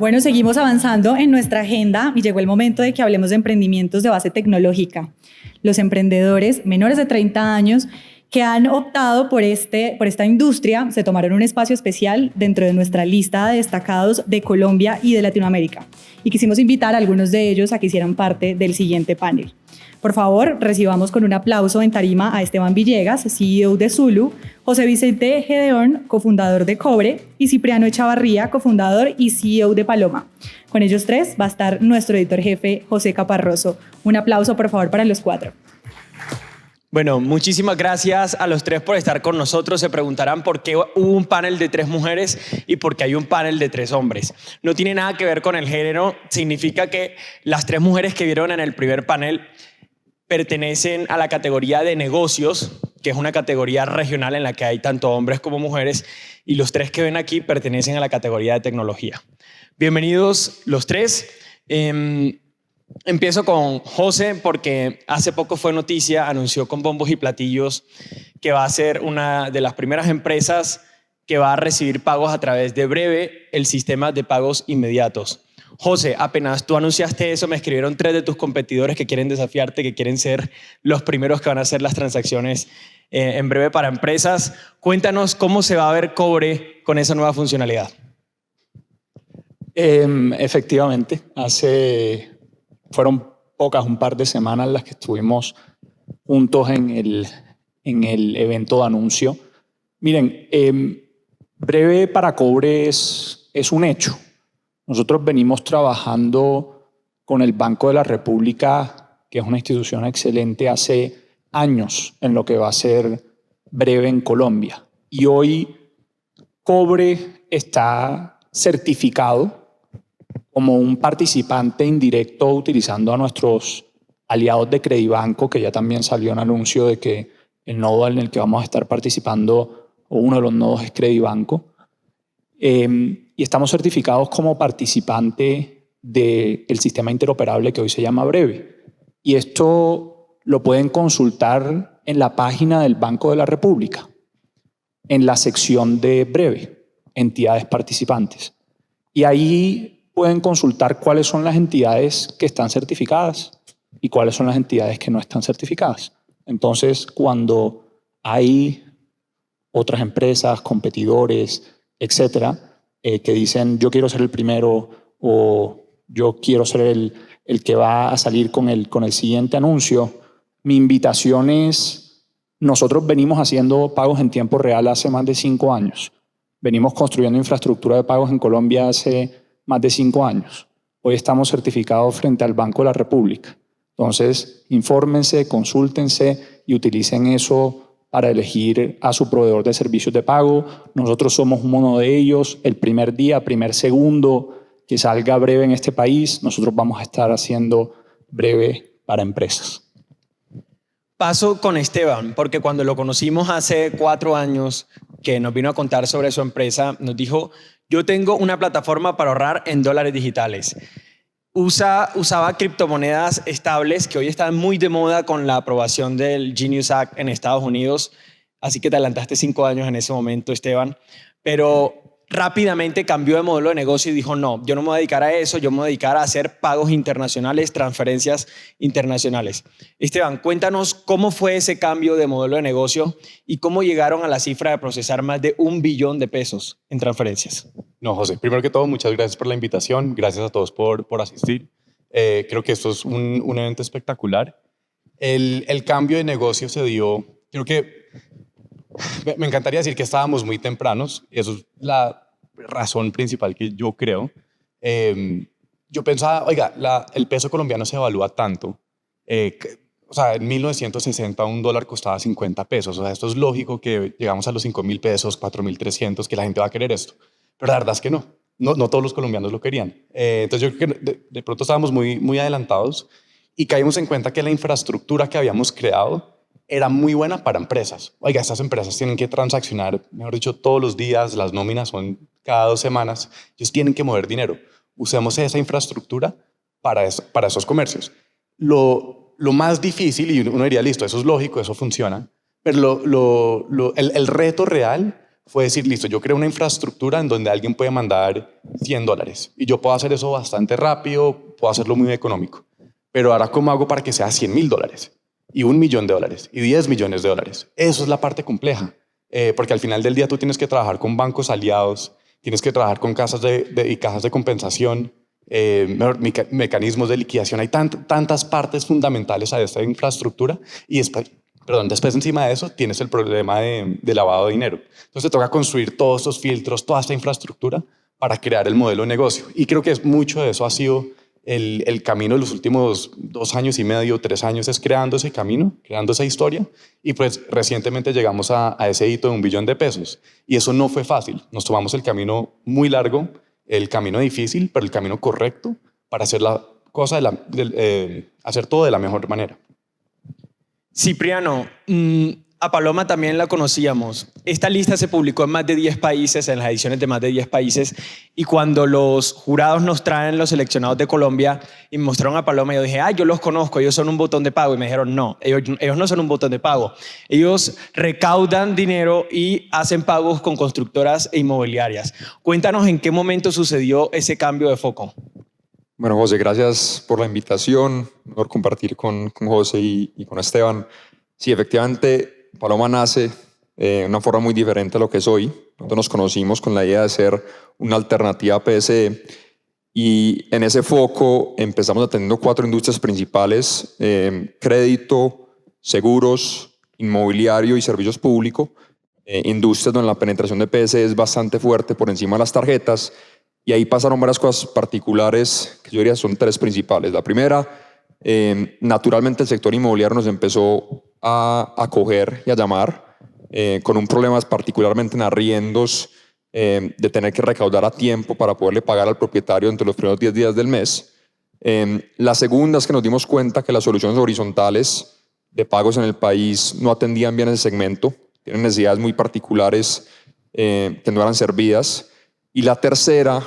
Bueno, seguimos avanzando en nuestra agenda y llegó el momento de que hablemos de emprendimientos de base tecnológica. Los emprendedores menores de 30 años que han optado por esta industria se tomaron un espacio especial dentro de nuestra lista de destacados de Colombia y de Latinoamérica. Y quisimos invitar a algunos de ellos a que hicieran parte del siguiente panel. Por favor, recibamos con un aplauso en tarima a Esteban Villegas, CEO de Zulu, José Vicente Gedeón, cofundador de Cobre, y Cipriano Echavarría, cofundador y CEO de Paloma. Con ellos tres va a estar nuestro editor jefe, José Caparroso. Un aplauso, por favor, para los cuatro. Bueno, muchísimas gracias a los tres por estar con nosotros. Se preguntarán por qué hubo un panel de 3 mujeres y por qué hay un panel de 3 hombres. No tiene nada que ver con el género. Significa que las 3 mujeres que vieron en el primer panel pertenecen a la categoría de negocios, que es una categoría regional en la que hay tanto hombres como mujeres, y los 3 que ven aquí pertenecen a la categoría de tecnología. Bienvenidos los 3. Empiezo con José porque hace poco fue noticia, anunció con bombos y platillos que va a ser una de las primeras empresas que va a recibir pagos a través de Breve, el sistema de pagos inmediatos. José, apenas tú anunciaste eso, me escribieron 3 de tus competidores que quieren desafiarte, que quieren ser los primeros que van a hacer las transacciones en Breve para empresas. Cuéntanos cómo se va a ver Cobre con esa nueva funcionalidad. Efectivamente, fueron pocas, un par de semanas las que estuvimos juntos en el evento de anuncio. Miren, Breve para Cobre es un hecho. Nosotros venimos trabajando con el Banco de la República, que es una institución excelente, hace años en lo que va a ser Breve en Colombia. Y hoy Cobre está certificado como un participante indirecto utilizando a nuestros aliados de Credibanco, que ya también salió un anuncio de que el nodo en el que vamos a estar participando, o uno de los nodos, es Credibanco. Y estamos certificados como participante del sistema interoperable que hoy se llama Breve. Y esto lo pueden consultar en la página del Banco de la República, en la sección de Breve, entidades participantes. Y ahí pueden consultar cuáles son las entidades que están certificadas y cuáles son las entidades que no están certificadas. Entonces, cuando hay otras empresas, competidores, etcétera, que dicen yo quiero ser el primero o yo quiero ser el que va a salir con el siguiente anuncio, mi invitación es, nosotros venimos haciendo pagos en tiempo real hace más de 5 años. Venimos construyendo infraestructura de pagos en Colombia hace más de 5 años. Hoy estamos certificados frente al Banco de la República. Entonces, infórmense, consúltense y utilicen eso para elegir a su proveedor de servicios de pago. Nosotros somos uno de ellos. El primer día, primer segundo que salga Breve en este país, nosotros vamos a estar haciendo Breve para empresas. Paso con Esteban, porque cuando lo conocimos hace 4 años, que nos vino a contar sobre su empresa, nos dijo, yo tengo una plataforma para ahorrar en dólares digitales. Usaba criptomonedas estables que hoy están muy de moda con la aprobación del Genius Act en Estados Unidos, así que te adelantaste 5 años en ese momento, Esteban, pero rápidamente cambió de modelo de negocio y dijo, no, yo no me voy a dedicar a eso, yo me voy a dedicar a hacer pagos internacionales, transferencias internacionales. Esteban, cuéntanos cómo fue ese cambio de modelo de negocio y cómo llegaron a la cifra de procesar más de $1 billón en transferencias. No, José, primero que todo, muchas gracias por la invitación, gracias a todos por asistir. Creo que esto es un evento espectacular. El cambio de negocio se dio, creo que me encantaría decir que estábamos muy tempranos, eso es la razón principal que yo creo. Yo pensaba, oiga, el peso colombiano se evalúa tanto, o sea, en 1960 un dólar costaba 50 pesos, o sea, esto es lógico que llegamos a los 5.000 pesos, 4.300, que la gente va a querer esto. Pero la verdad es que no todos los colombianos lo querían. Entonces yo creo que de pronto estábamos muy adelantados y caímos en cuenta que la infraestructura que habíamos creado era muy buena para empresas. Oiga, estas empresas tienen que transaccionar, mejor dicho, todos los días, las nóminas son cada 2 semanas, ellos tienen que mover dinero. Usemos esa infraestructura para esos comercios. Lo más difícil, y uno diría, listo, eso es lógico, eso funciona, pero el reto real fue decir, listo, yo creo una infraestructura en donde alguien puede mandar $100 y yo puedo hacer eso bastante rápido, puedo hacerlo muy económico. Pero ahora, ¿cómo hago para que sea $100.000 y $1.000.000 y $10 millones? Eso es la parte compleja, porque al final del día tú tienes que trabajar con bancos aliados, tienes que trabajar con casas y cajas de compensación, mecanismos de liquidación. Hay tantas partes fundamentales a esta infraestructura y después encima de eso tienes el problema de lavado de dinero. Entonces te toca construir todos estos filtros, toda esta infraestructura para crear el modelo de negocio. Y creo que mucho de eso ha sido el camino de los últimos 2 años y medio, 3 años, es creando ese camino, creando esa historia. Y pues recientemente llegamos a ese hito de $1 billón. Y eso no fue fácil. Nos tomamos el camino muy largo, el camino difícil, pero el camino correcto para hacer la cosa hacer todo de la mejor manera. Cipriano, a Paloma también la conocíamos. Esta lista se publicó en más de 10 países, en las ediciones de más de 10 países, y cuando los jurados nos traen los seleccionados de Colombia y me mostraron a Paloma, yo dije, yo los conozco, ellos son un botón de pago. Y me dijeron, no, ellos no son un botón de pago. Ellos recaudan dinero y hacen pagos con constructoras e inmobiliarias. Cuéntanos en qué momento sucedió ese cambio de foco. Bueno, José, gracias por la invitación, por compartir con José y con Esteban. Sí, efectivamente, Paloma nace de una forma muy diferente a lo que es hoy. Nosotros nos conocimos con la idea de ser una alternativa a PSE y en ese foco empezamos atendiendo 4 industrias principales: crédito, seguros, inmobiliario y servicios públicos. Industrias donde la penetración de PSE es bastante fuerte por encima de las tarjetas. Y ahí pasaron varias cosas particulares, que yo diría son 3 principales. La primera, naturalmente el sector inmobiliario nos empezó a acoger y a llamar, con un problema particularmente en arriendos, de tener que recaudar a tiempo para poderle pagar al propietario entre los primeros 10 días del mes. La segunda es que nos dimos cuenta que las soluciones horizontales de pagos en el país no atendían bien ese segmento, tienen necesidades muy particulares que no eran servidas. Y la tercera,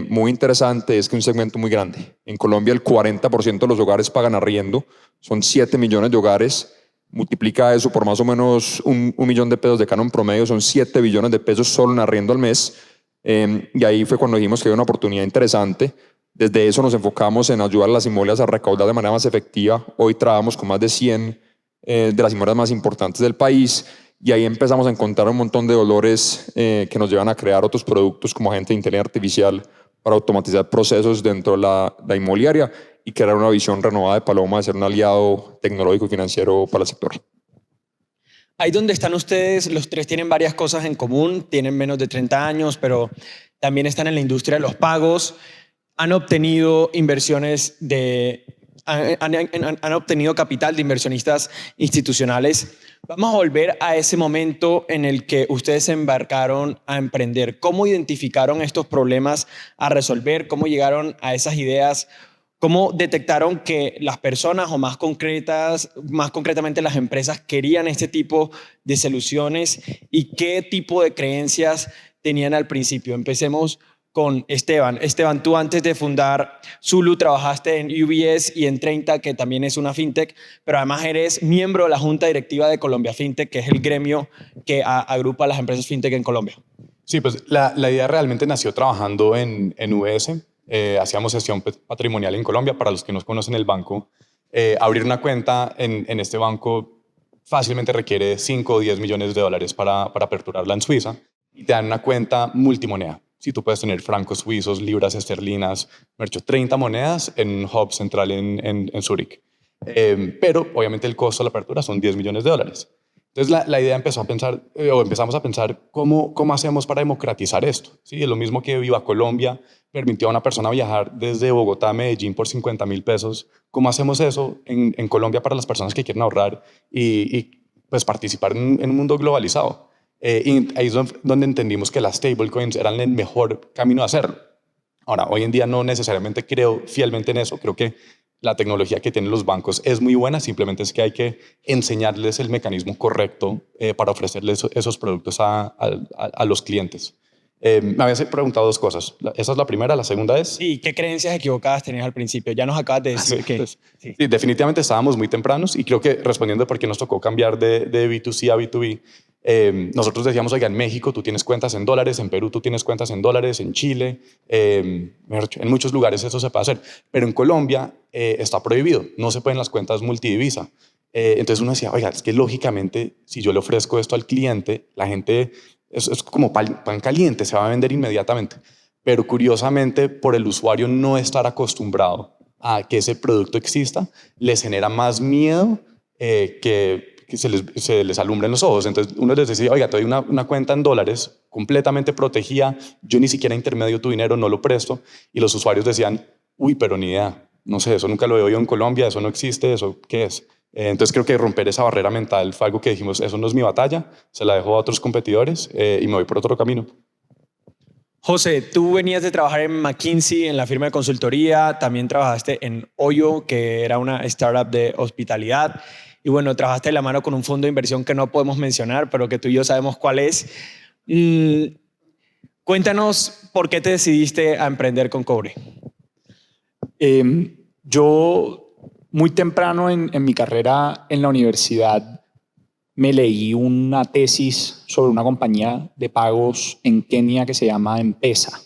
muy interesante, es que un segmento muy grande. En Colombia el 40% de los hogares pagan arriendo, son 7 millones de hogares, multiplica eso por más o menos $1 millón de canon promedio, son 7 billones de pesos solo en arriendo al mes. Y ahí fue cuando dijimos que había una oportunidad interesante. Desde eso nos enfocamos en ayudar a las inmobiliarias a recaudar de manera más efectiva. Hoy trabajamos con más de 100 de las inmobiliarias más importantes del país. Y ahí empezamos a encontrar un montón de dolores que nos llevan a crear otros productos como agente de inteligencia artificial para automatizar procesos dentro de la inmobiliaria y crear una visión renovada de Paloma de ser un aliado tecnológico y financiero para el sector. Ahí donde están ustedes, los 3 tienen varias cosas en común, tienen menos de 30 años, pero también están en la industria de los pagos, han obtenido han obtenido capital de inversionistas institucionales. Vamos a volver a ese momento en el que ustedes se embarcaron a emprender. ¿Cómo identificaron estos problemas a resolver? ¿Cómo llegaron a esas ideas? ¿Cómo detectaron que las personas, o más concretamente las empresas, querían este tipo de soluciones? ¿Y qué tipo de creencias tenían al principio? Empecemos con Esteban. Esteban, tú antes de fundar Zulu trabajaste en UBS y en 30, que también es una fintech, pero además eres miembro de la junta directiva de Colombia Fintech, que es el gremio que agrupa a las empresas fintech en Colombia. Sí, pues la idea realmente nació trabajando en UBS. Hacíamos gestión patrimonial en Colombia. Para los que no conocen el banco, abrir una cuenta en este banco fácilmente requiere $5 o $10 millones para aperturarla en Suiza, y te dan una cuenta multimoneda. Sí, tú puedes tener francos suizos, libras esterlinas, 30 monedas en un hub central en Zúrich. Pero obviamente el costo de la apertura son $10 millones. Entonces la idea empezamos a pensar cómo hacemos para democratizar esto. ¿Sí? Es lo mismo que Viva Colombia permitió a una persona viajar desde Bogotá a Medellín por $50.000. ¿Cómo hacemos eso en Colombia para las personas que quieren ahorrar y pues participar en un mundo globalizado? Y ahí es donde entendimos que las stablecoins eran el mejor camino a hacerlo. Ahora, hoy en día no necesariamente creo fielmente en eso. Creo que la tecnología que tienen los bancos es muy buena, simplemente es que hay que enseñarles el mecanismo correcto para ofrecerles esos productos a los clientes. Me habías preguntado 2 cosas. Esa es la primera. La segunda es... Sí, ¿qué creencias equivocadas tenías al principio? Ya nos acabas de decir que... Sí, definitivamente estábamos muy tempranos, y creo que respondiendo por qué nos tocó cambiar de B2C a B2B, Nosotros decíamos, oiga, en México tú tienes cuentas en dólares, en Perú tú tienes cuentas en dólares, en Chile, en muchos lugares eso se puede hacer, pero en Colombia está prohibido, no se pueden las cuentas multidivisa. Entonces uno decía, oiga, es que lógicamente si yo le ofrezco esto al cliente, la gente es como pan caliente, se va a vender inmediatamente. Pero curiosamente, por el usuario no estar acostumbrado a que ese producto exista, les genera más miedo que se les alumbren los ojos. Entonces uno les decía, oiga, te doy una cuenta en dólares completamente protegida, yo ni siquiera intermedio tu dinero, no lo presto. Y los usuarios decían, uy, pero ni idea, no sé, eso nunca lo he oído en Colombia, eso no existe, ¿eso qué es? Entonces creo que romper esa barrera mental fue algo que dijimos, eso no es mi batalla, se la dejo a otros competidores y me voy por otro camino. José, tú venías de trabajar en McKinsey, en la firma de consultoría, también trabajaste en Hoyo, que era una startup de hospitalidad, y bueno, trabajaste de la mano con un fondo de inversión que no podemos mencionar, pero que tú y yo sabemos cuál es. Cuéntanos por qué te decidiste a emprender con Cobre. Yo muy temprano en mi carrera en la universidad me leí una tesis sobre una compañía de pagos en Kenia que se llama M-Pesa.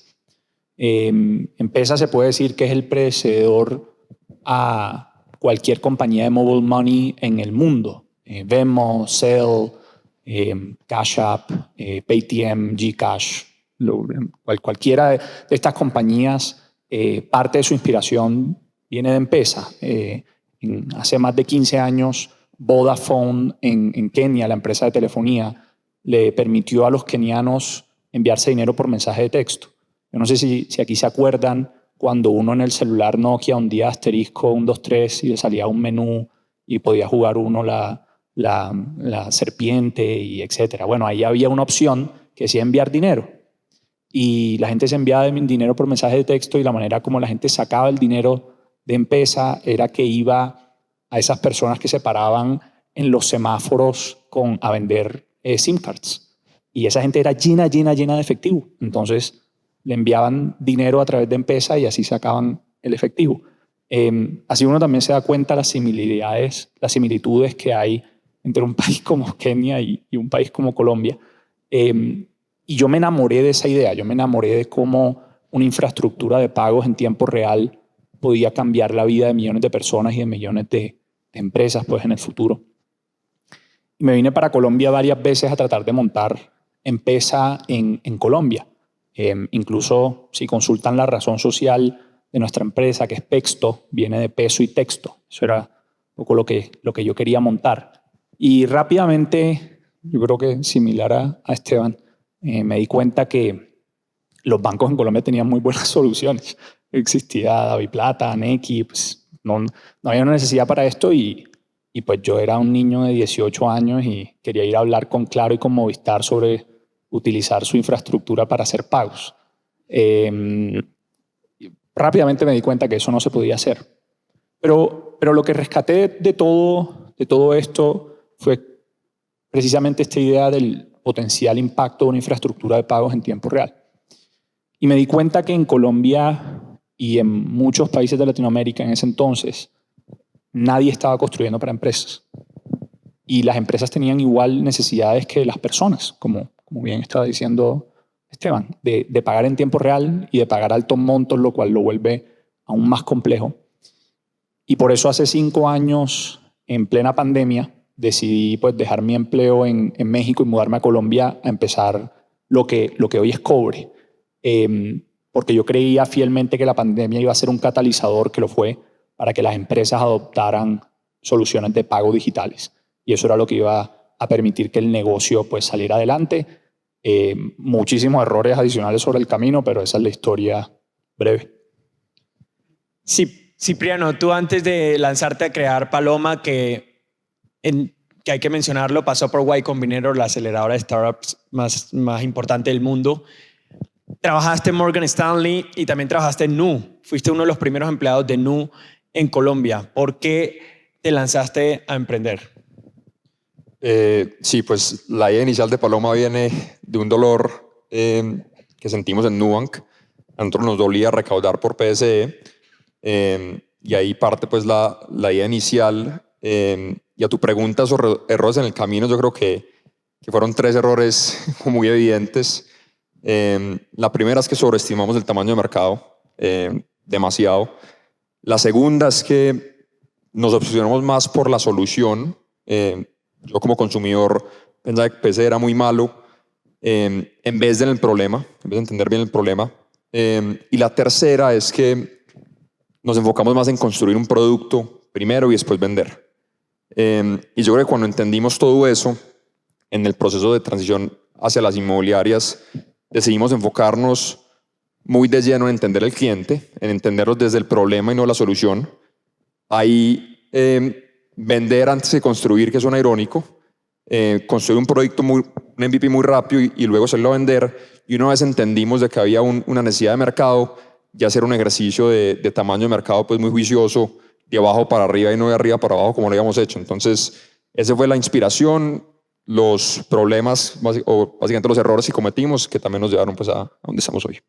M-Pesa se puede decir que es el predecesor a cualquier compañía de mobile money en el mundo. Venmo, Zelle, Cash App, Paytm, Gcash, cualquiera de estas compañías, parte de su inspiración viene de M-Pesa. Hace más de 15 años, Vodafone en Kenia, la empresa de telefonía, le permitió a los kenianos enviarse dinero por mensaje de texto. Yo no sé si aquí se acuerdan cuando uno en el celular Nokia hundía asterisco 123 y le salía un menú y podía jugar uno la serpiente y etcétera. Bueno, ahí había una opción que decía enviar dinero. Y la gente se enviaba dinero por mensaje de texto y la manera como la gente sacaba el dinero de M-Pesa era que iba a esas personas que se paraban en los semáforos a vender SIM cards. Y esa gente era llena de efectivo. Entonces le enviaban dinero a través de M-Pesa y así sacaban el efectivo. Así uno también se da cuenta las similitudes que hay entre un país como Kenia y un país como Colombia. Y yo me enamoré de esa idea. Yo me enamoré de cómo una infraestructura de pagos en tiempo real podía cambiar la vida de millones de personas y de millones de empresas pues, en el futuro. Y me vine para Colombia varias veces a tratar de montar M-Pesa en Colombia. Incluso si consultan la razón social de nuestra empresa, que es Pexto, viene de peso y texto. Eso era un poco lo que yo quería montar. Y rápidamente, yo creo que similar a Esteban, me di cuenta que los bancos en Colombia tenían muy buenas soluciones. Existía DaviPlata, Nequi, pues no había una necesidad para esto y pues yo era un niño de 18 años y quería ir a hablar con Claro y con Movistar sobre utilizar su infraestructura para hacer pagos. Rápidamente me di cuenta que eso no se podía hacer. Pero lo que rescaté de todo esto fue precisamente esta idea del potencial impacto de una infraestructura de pagos en tiempo real. Y me di cuenta que en Colombia y en muchos países de Latinoamérica en ese entonces, nadie estaba construyendo para empresas. Y las empresas tenían igual necesidades que las personas, como bien estaba diciendo Esteban, de pagar en tiempo real y de pagar altos montos, lo cual lo vuelve aún más complejo. Y por eso hace 5 años, en plena pandemia, decidí pues, dejar mi empleo en México y mudarme a Colombia a empezar lo que hoy es Cobre. Porque yo creía fielmente que la pandemia iba a ser un catalizador, que lo fue, para que las empresas adoptaran soluciones de pago digitales. Y eso era lo que iba a permitir que el negocio pues, saliera adelante. Muchísimos errores adicionales sobre el camino, pero esa es la historia breve. Sí, Cipriano, tú antes de lanzarte a crear Paloma, que hay que mencionarlo, pasó por Y Combinator, la aceleradora de startups más importante del mundo. Trabajaste en Morgan Stanley y también trabajaste en Nu. Fuiste uno de los primeros empleados de Nu en Colombia. ¿Por qué te lanzaste a emprender? Sí, pues la idea inicial de Paloma viene de un dolor que sentimos en Nubank. A nosotros nos dolía recaudar por PSE y ahí parte pues la idea inicial. Y a tu pregunta sobre errores en el camino, yo creo que que fueron 3 errores muy evidentes. La primera es que sobreestimamos el tamaño de mercado demasiado. La segunda es que nos obsesionamos más por la solución. Yo como consumidor pensaba que PC era muy malo en vez de en el problema, en vez de entender bien el problema. Y la tercera es que nos enfocamos más en construir un producto primero y después vender. Y yo creo que cuando entendimos todo eso, en el proceso de transición hacia las inmobiliarias, decidimos enfocarnos muy de lleno en entender el cliente, en entenderlo desde el problema y no la solución. Ahí vender antes de construir, que suena irónico, construir un proyecto, un MVP muy rápido y luego hacerlo a vender. Y una vez entendimos de que había una necesidad de mercado, ya hacer un ejercicio de tamaño de mercado pues muy juicioso, de abajo para arriba y no de arriba para abajo como lo habíamos hecho. Entonces, esa fue la inspiración, los problemas o básicamente los errores que cometimos que también nos llevaron pues a donde estamos hoy.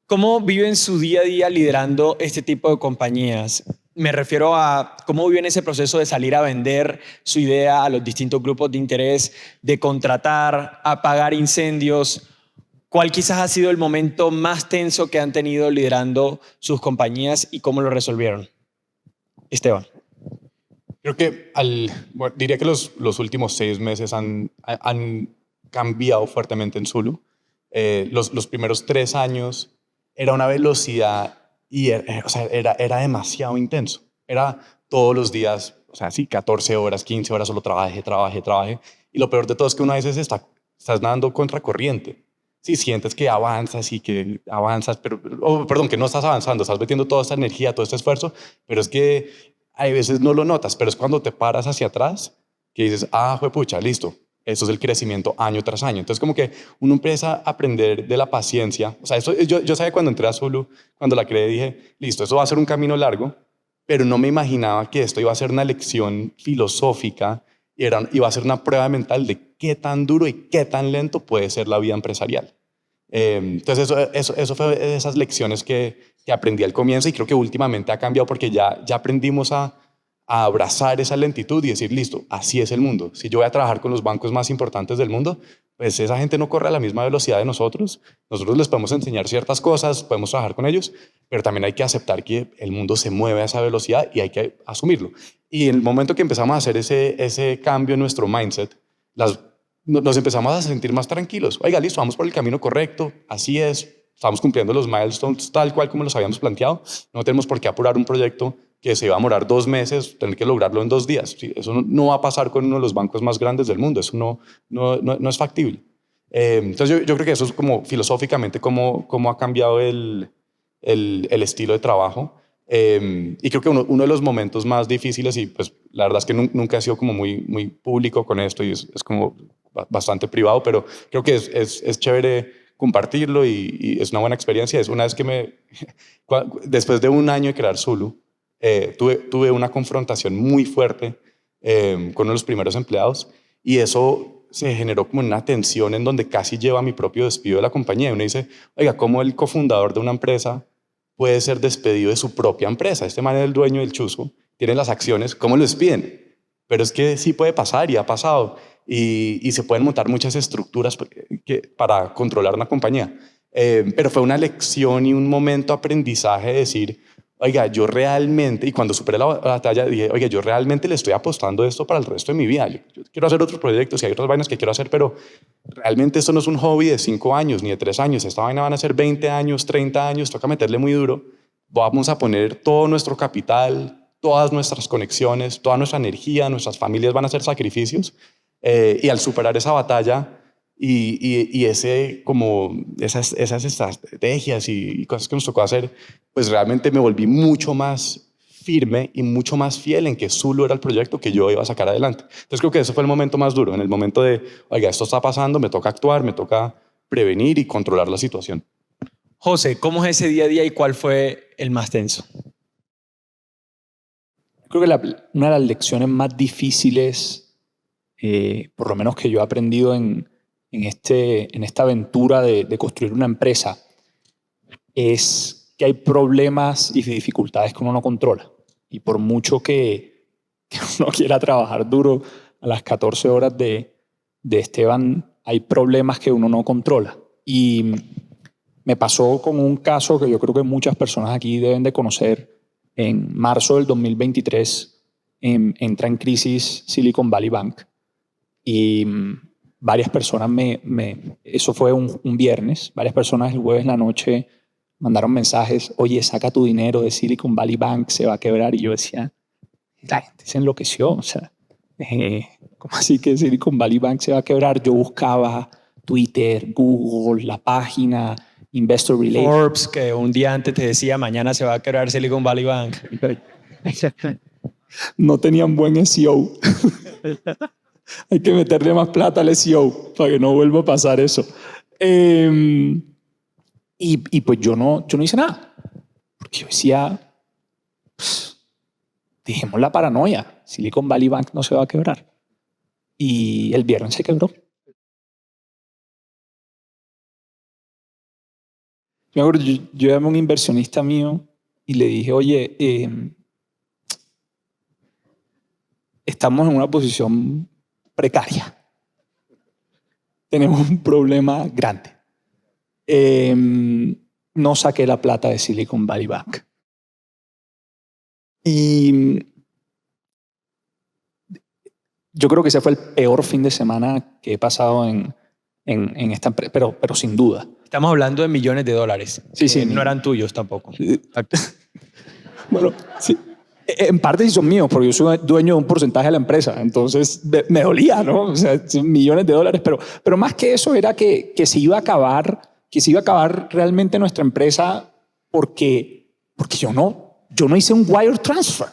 ¿Cómo viven su día a día liderando este tipo de compañías? Me refiero a cómo viven ese proceso de salir a vender su idea a los distintos grupos de interés, de contratar, apagar incendios. ¿Cuál quizás ha sido el momento más tenso que han tenido liderando sus compañías y cómo lo resolvieron? Esteban. Creo que diría que los últimos 6 meses han cambiado fuertemente en Zulu. Los primeros 3 años era una velocidad y era demasiado intenso. Era todos los días, 14 horas, 15 horas, solo trabaje. Y lo peor de todo es que una vez estás nadando contracorriente. Sí, sientes que avanzas y que avanzas, perdón, que no estás avanzando, estás metiendo toda esta energía, todo este esfuerzo, pero es que hay veces no lo notas, pero es cuando te paras hacia atrás que dices, juepucha, listo, eso es el crecimiento año tras año. Entonces como que uno empieza a aprender de la paciencia. Yo sabía cuando entré a Zulu, cuando la creé, dije, listo, eso va a ser un camino largo, pero no me imaginaba que esto iba a ser una lección filosófica y iba a ser una prueba mental de qué tan duro y qué tan lento puede ser la vida empresarial. Entonces eso fue de esas lecciones que aprendí al comienzo y creo que últimamente ha cambiado porque ya aprendimos a abrazar esa lentitud y decir, listo, así es el mundo. Si yo voy a trabajar con los bancos más importantes del mundo, pues esa gente no corre a la misma velocidad de nosotros. Nosotros les podemos enseñar ciertas cosas, podemos trabajar con ellos, pero también hay que aceptar que el mundo se mueve a esa velocidad y hay que asumirlo. Y en el momento que empezamos a hacer ese cambio en nuestro mindset, nos empezamos a sentir más tranquilos. Oiga, listo, vamos por el camino correcto, así es, estamos cumpliendo los milestones tal cual como los habíamos planteado, no tenemos por qué apurar un proyecto que se va a demorar 2 meses, tener que lograrlo en 2 días. Sí, eso no va a pasar con uno de los bancos más grandes del mundo, eso no es factible. Entonces yo creo que eso es como filosóficamente cómo ha cambiado el estilo de trabajo. Y creo que uno de los momentos más difíciles, y pues la verdad es que nunca he sido como muy público con esto y es como bastante privado, pero creo que es chévere compartirlo y es una buena experiencia. Es una vez que después de 1 año de crear Zulu, tuve una confrontación muy fuerte con uno de los primeros empleados y eso se generó como una tensión en donde casi lleva a mi propio despido de la compañía. Y uno dice, oiga, ¿cómo el cofundador de una empresa puede ser despedido de su propia empresa? Este man es el dueño del chuzo, tiene las acciones, ¿cómo lo despiden? Pero es que sí puede pasar y ha pasado y se pueden montar muchas estructuras para controlar una compañía. Pero fue una lección y un momento de aprendizaje de decir, oiga, yo realmente, y cuando superé la batalla dije, oiga, yo realmente le estoy apostando esto para el resto de mi vida. Yo quiero hacer otros proyectos y hay otras vainas que quiero hacer, pero realmente esto no es un hobby de 5 años ni de 3 años. Esta vaina van a ser 20 años, 30 años, toca meterle muy duro. Vamos a poner todo nuestro capital, todas nuestras conexiones, toda nuestra energía, nuestras familias van a hacer sacrificios. Y al superar esa batalla y esas estrategias y cosas que nos tocó hacer, pues realmente me volví mucho más firme y mucho más fiel en que Zulu era el proyecto que yo iba a sacar adelante. Entonces creo que ese fue el momento más duro, en el momento de, oiga, esto está pasando, me toca actuar, me toca prevenir y controlar la situación. José, ¿cómo es ese día a día y cuál fue el más tenso? Creo que una de las lecciones más difíciles, por lo menos que yo he aprendido en esta aventura de construir una empresa, es que hay problemas y dificultades que uno no controla. Y por mucho que uno quiera trabajar duro a las 14 horas de de Esteban, hay problemas que uno no controla. Y me pasó con un caso que yo creo que muchas personas aquí deben de conocer. En marzo del 2023 entra en crisis Silicon Valley Bank y varias personas eso fue un viernes, varias personas el jueves en la noche mandaron mensajes, oye, saca tu dinero de Silicon Valley Bank, se va a quebrar. Y yo decía, la gente se enloqueció, o sea, ¿cómo así que Silicon Valley Bank se va a quebrar? Yo buscaba Twitter, Google, la página, Investor Relations. Forbes, que un día antes te decía, mañana se va a quebrar Silicon Valley Bank. No tenían buen SEO. Hay que meterle más plata al SEO para que no vuelva a pasar eso. Y pues yo no hice nada. Porque yo decía, pues, dejemos la paranoia. Silicon Valley Bank no se va a quebrar. Y el viernes se quebró. Yo llamé a un inversionista mío y le dije, oye, estamos en una posición precaria. Tenemos un problema grande. No saqué la plata de Silicon Valley Bank. Y yo creo que ese fue el peor fin de semana que he pasado en esta empresa, pero sin duda. Estamos hablando de millones de dólares. Sí. No eran tuyos tampoco. Bueno, sí. En parte sí son míos, porque yo soy dueño de un porcentaje de la empresa. Entonces me dolía, ¿no? O sea, millones de dólares. Pero más que eso era que se iba a acabar realmente nuestra empresa porque yo no hice un wire transfer.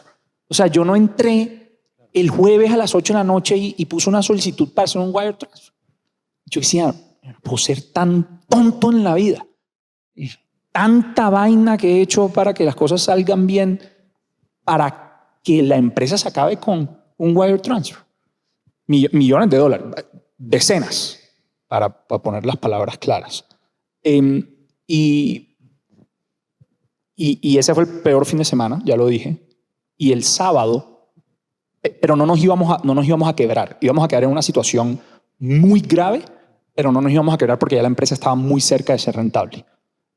O sea, yo no entré el jueves a las 8 de la noche y puse una solicitud para hacer un wire transfer. Yo decía, no puedo ser tan tonto en la vida. Tanta vaina que he hecho para que las cosas salgan bien, para que la empresa se acabe con un wire transfer. Millones de dólares, decenas, para poner las palabras claras. Y ese fue el peor fin de semana, ya lo dije. Y el sábado, pero no nos íbamos a quebrar. Íbamos a quedar en una situación muy grave, pero no nos íbamos a quebrar porque ya la empresa estaba muy cerca de ser rentable.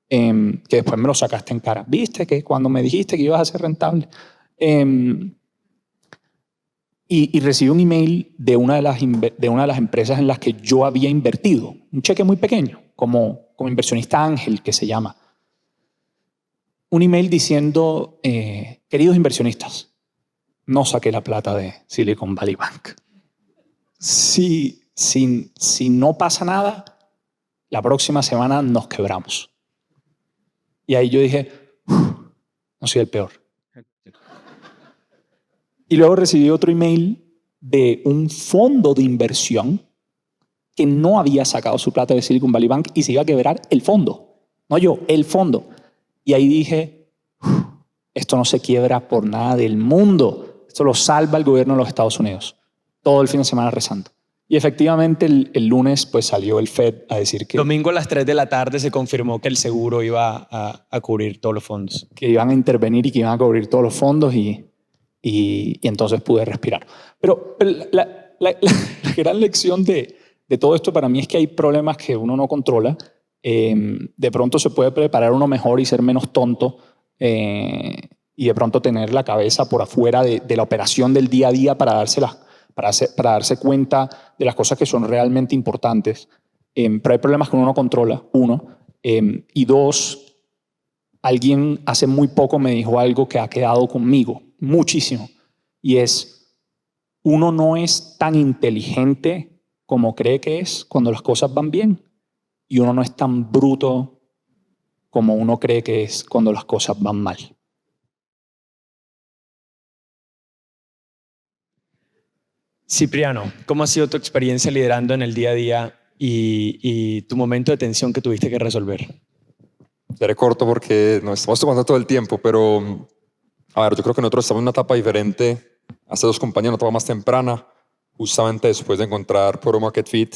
Que después me lo sacaste en cara. ¿Viste que cuando me dijiste que ibas a ser rentable? Y recibí un email de una de las empresas en las que yo había invertido. Un cheque muy pequeño, como inversionista ángel, que se llama. Un email diciendo, queridos inversionistas, no saqué la plata de Silicon Valley Bank. Si no pasa nada, la próxima semana nos quebramos. Y ahí yo dije, no soy el peor. Y luego recibí otro email de un fondo de inversión que no había sacado su plata de Silicon Valley Bank y se iba a quebrar el fondo. No yo, el fondo. Y ahí dije, esto no se quiebra por nada del mundo. Esto lo salva el gobierno de los Estados Unidos. Todo el fin de semana rezando. Y efectivamente el lunes pues salió el Fed a decir que... Domingo a las 3 de la tarde se confirmó que el seguro iba a cubrir todos los fondos. Que iban a intervenir y que iban a cubrir todos los fondos y entonces pude respirar. Pero la gran lección de todo esto para mí es que hay problemas que uno no controla. De pronto se puede preparar uno mejor y ser menos tonto y de pronto tener la cabeza por afuera de la operación del día a día para darse cuenta de las cosas que son realmente importantes. Pero hay problemas que uno no controla, uno. Y dos, alguien hace muy poco me dijo algo que ha quedado conmigo muchísimo. Y es, uno no es tan inteligente como cree que es cuando las cosas van bien. Y uno no es tan bruto como uno cree que es cuando las cosas van mal. Cipriano, ¿cómo ha sido tu experiencia liderando en el día a día y tu momento de tensión que tuviste que resolver? Seré corto porque nos estamos tomando todo el tiempo, pero a ver, yo creo que nosotros estamos en una etapa diferente. Hace dos compañías, una etapa más temprana, justamente después de encontrar Product Market Fit.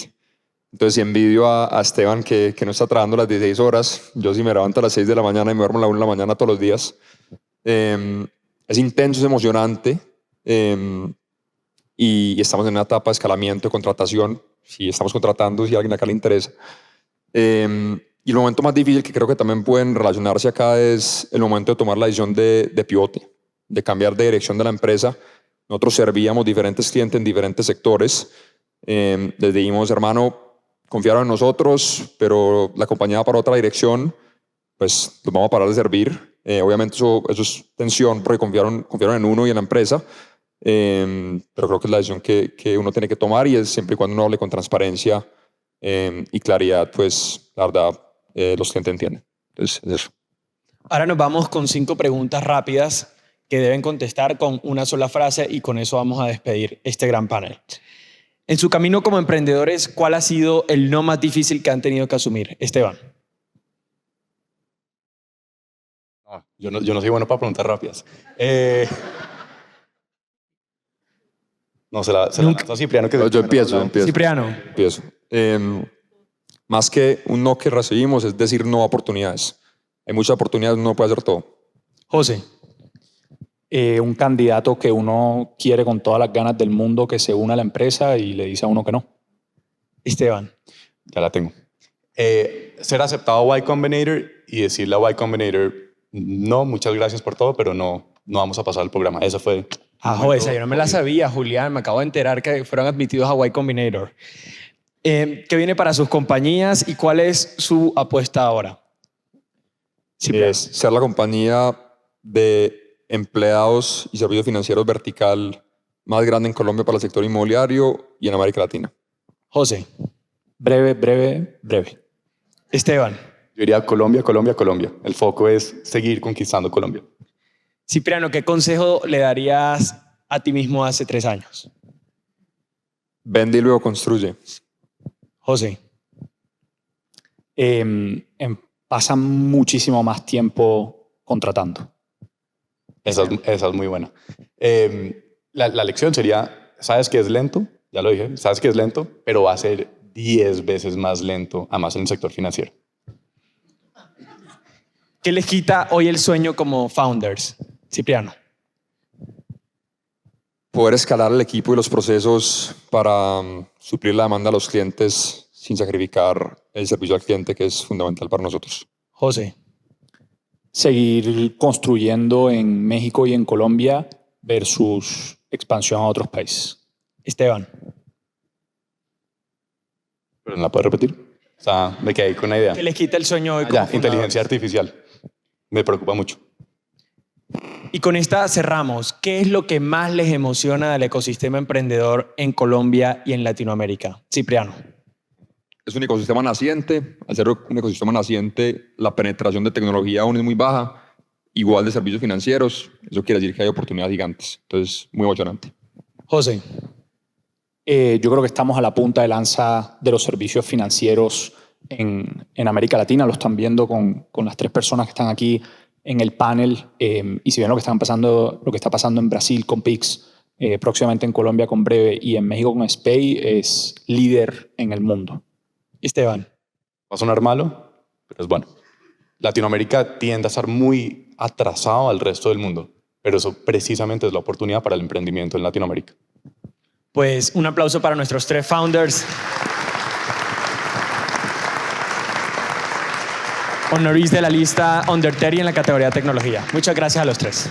Entonces, si envidio a Esteban que no está trabajando las 16 horas, yo sí me levanto a las 6 de la mañana y me duermo a la 1 de la mañana todos los días. Es intenso, es emocionante y estamos en una etapa de escalamiento, de contratación. si estamos contratando, si a alguien acá le interesa. Y el momento más difícil que creo que también pueden relacionarse acá es el momento de tomar la decisión de pivote, de cambiar de dirección de la empresa. Nosotros servíamos diferentes clientes en diferentes sectores. Les dijimos, hermano, confiaron en nosotros, pero la compañía va para otra dirección, pues los vamos a parar de servir. Obviamente eso es tensión porque confiaron en uno y en la empresa, pero creo que es la decisión que uno tiene que tomar y es siempre y cuando uno hable con transparencia y claridad, pues la verdad los clientes entienden. Entonces es eso. Ahora nos vamos con 5 preguntas rápidas que deben contestar con una sola frase y con eso vamos a despedir este gran panel. En su camino como emprendedores, ¿cuál ha sido el no más difícil que han tenido que asumir? Esteban. No, yo no soy bueno para preguntas rápidas. No, se la lanzo a Cipriano. Yo empiezo. Cipriano. Empiezo. Más que un no que recibimos, es decir no a oportunidades. Hay muchas oportunidades, uno puede hacer todo. José. Un candidato que uno quiere con todas las ganas del mundo que se una a la empresa y le dice a uno que no. Esteban. Ya la tengo. Ser aceptado a Y Combinator y decirle a Y Combinator, no, muchas gracias por todo, pero no vamos a pasar el programa. Eso fue... Esa yo no me la sabía, Julián. Me acabo de enterar que fueron admitidos a Y Combinator. ¿Qué viene para sus compañías y cuál es su apuesta ahora? Es ser la compañía de empleados y servicios financieros vertical más grande en Colombia para el sector inmobiliario y en América Latina. José. Breve. Esteban. Yo diría Colombia. El foco es seguir conquistando Colombia. Cipriano, ¿qué consejo le darías a ti mismo hace 3 años? Vende y luego construye. José. Pasa muchísimo más tiempo contratando. Esa es muy buena. La lección sería, sabes que es lento, ya lo dije, sabes que es lento, pero va a ser 10 veces más lento, además en el sector financiero. ¿Qué les quita hoy el sueño como founders? Cipriano. Poder escalar el equipo y los procesos para suplir la demanda a los clientes sin sacrificar el servicio al cliente, que es fundamental para nosotros. José. Seguir construyendo en México y en Colombia versus expansión a otros países. Esteban. ¿Pero no la puedo repetir? O sea, me quedé con una idea. ¿Qué les quita el sueño hoy como fundadores? Inteligencia artificial. Me preocupa mucho. Y con esta cerramos. ¿Qué es lo que más les emociona del ecosistema emprendedor en Colombia y en Latinoamérica? Cipriano. Es un ecosistema naciente. Al ser un ecosistema naciente, la penetración de tecnología aún es muy baja, igual de servicios financieros. Eso quiere decir que hay oportunidades gigantes. Entonces, muy emocionante. José. Yo creo que estamos a la punta de lanza de los servicios financieros en América Latina. Lo están viendo con las 3 personas que están aquí en el panel. Y si ven lo que está pasando en Brasil con Pix, próximamente en Colombia con Breve y en México con Spay, es líder en el mundo. Esteban. Va a sonar malo, pero es bueno. Latinoamérica tiende a estar muy atrasado al resto del mundo, pero eso precisamente es la oportunidad para el emprendimiento en Latinoamérica. Pues un aplauso para nuestros 3 founders. Honoris de la lista Under 30 en la categoría tecnología. Muchas gracias a los 3.